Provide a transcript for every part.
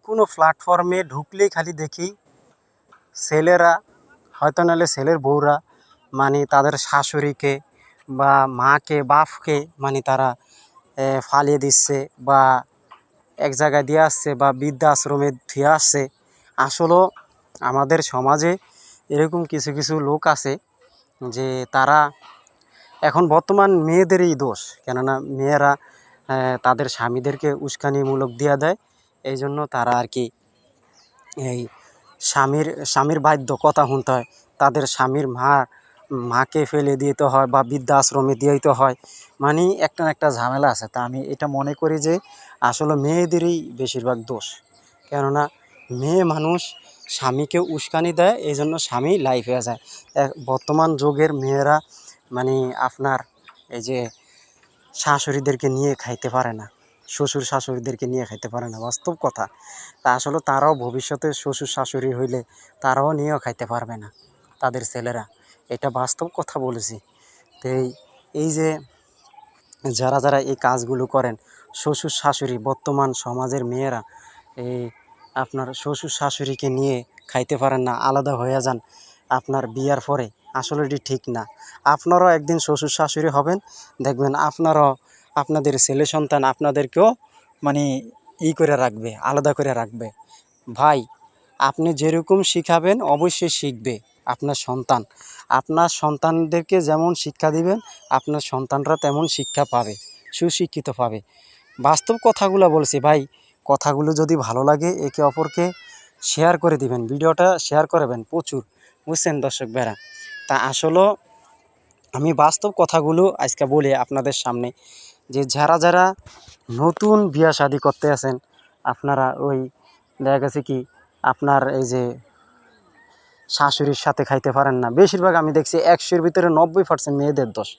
কোনো প্ল্যাটফর্মে ঢুকলেই খালি দেখি ছেলেরা, হয়তো নাহলে ছেলের বউরা মানে তাদের শাশুড়িকে বা মাকে বাপকে মানে তারা ফালিয়ে দিচ্ছে বা এক জায়গায় দিয়ে আসছে বা বৃদ্ধাশ্রমে ধুয়ে আসছে। আসলেও আমাদের সমাজে এরকম কিছু কিছু লোক আছে যে তারা এখন বর্তমান মেয়েদেরই দোষ, কেননা মেয়েরা তাদের স্বামীদেরকে উস্কানিমূলক দিয়া দেয়, এই জন্য তারা আর কি এই স্বামীর বাধ্য কথা শুনতে হয়, তাদের স্বামীর মাকে ফেলে দিতে হয় বা বৃদ্ধাশ্রমে দিয়ে দিতে হয়, মানে একটা না একটা ঝামেলা আছে। তা আমি এটা মনে করি যে আসলে মেয়েদেরই বেশিরভাগ দোষ, কেননা মেয়ে মানুষ স্বামীকে উস্কানি দেয়, এই জন্য স্বামী লাইফ হয়ে যায়। বর্তমান যুগের মেয়েরা মানে আপনার এই যে শাশুড়িদেরকে নিয়ে খাইতে পারে না, শ্বশুর শাশুড়িদেরকে নিয়ে খাইতে পারে না, বাস্তব কথা। তা আসলে তারাও ভবিষ্যতে শ্বশুর শাশুড়ি হইলে তারাও নিয়েও খাইতে পারবে না তাদের ছেলেরা, এটা বাস্তব কথা বলেছি। তো এই যে যারা যারা এই কাজগুলো করেন, শ্বশুর শাশুড়ি, বর্তমান সমাজের মেয়েরা এই আপনার শ্বশুর শাশুড়িকে নিয়ে খাইতে পারেন না, আলাদা হয়ে যান আপনার বিয়ার পরে, আসলে এটি ঠিক না। আপনারাও একদিন শ্বশুর শাশুড়ি হবেন, দেখবেন আপনারাও আপনাদের ছেলে সন্তান আপনাদেরকেও মানে করে রাখবে, আলাদা করে রাখবে। ভাই, আপনি যেরকম শিখাবেন অবশ্যই শিখবে আপনার সন্তান। আপনার সন্তানদেরকে যেমন শিক্ষা দিবেন আপনার সন্তানরা তেমন শিক্ষা পাবে, সুশিক্ষিত পাবে। বাস্তব কথাগুলো বলছি ভাই। কথাগুলো যদি ভালো লাগে একে অপরকে শেয়ার করে দিবেন, ভিডিওটা শেয়ার করবেন প্রচুর, বুঝছেন দর্শক ভাইরা। তা আসলে আমি বাস্তব কথাগুলো আজকে বলি আপনাদের সামনে, যে যারা যারা নতুন বিয়া শাদি করতে আছেন, আপনারা ওই দেখা গেছে কি আপনার এই যে শাশুড়ির সাথে খাইতে পারেন না, বেশিরভাগ আমি দেখছি 100-র ভিতরে 90% মেয়েদের দোষ।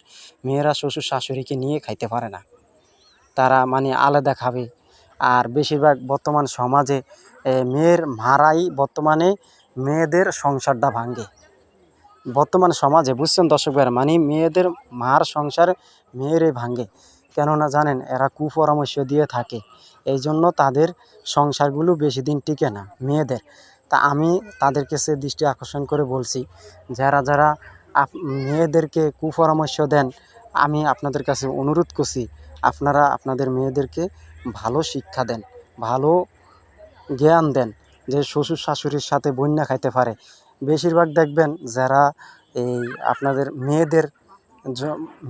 মেয়েরা শ্বশুর শাশুড়িকে নিয়ে খাইতে পারে না, তারা মানে আলাদা খাবে। আর বেশিরভাগ বর্তমান সমাজে মেয়ের মারাই বর্তমানে মেয়েদের সংসারটা ভাঙে বর্তমান সমাজে, বুঝছেন দর্শক ভাইরা, মানে মেয়েদের মার সংসার মেয়েরে ভাঙে। কেননা জানেন, এরা কুপরামর্শ দিয়ে থাকে, এই জন্য তাদের সংসারগুলো বেশি দিন টিকে না মেয়েদের। তা আমি তাদের কাছে দৃষ্টি আকর্ষণ করে বলছি, যারা যারা মেয়েদেরকে কুপরামর্শ দেন, আমি আপনাদের কাছে অনুরোধ করছি আপনারা আপনাদের মেয়েদেরকে ভালো শিক্ষা দেন, ভালো জ্ঞান দেন, যে শ্বশুর শাশুড়ির সাথে বন্যা খাইতে পারে। বেশিরভাগ দেখবেন যারা এই আপনাদের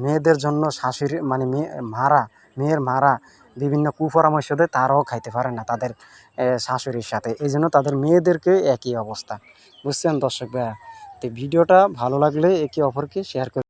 মেয়েদের জন্য শাশুড়ি মানে মেয়ের মারা বিভিন্ন কুপরামর্শ দেয়, তারাও খাইতে পারে না তাদের শাশুড়ির সাথে, এই জন্য তাদের মেয়েদেরকে একই অবস্থা, বুঝছেন দর্শক ভাইয়া। তো ভিডিওটা ভালো লাগলে একে অপরকে শেয়ার করে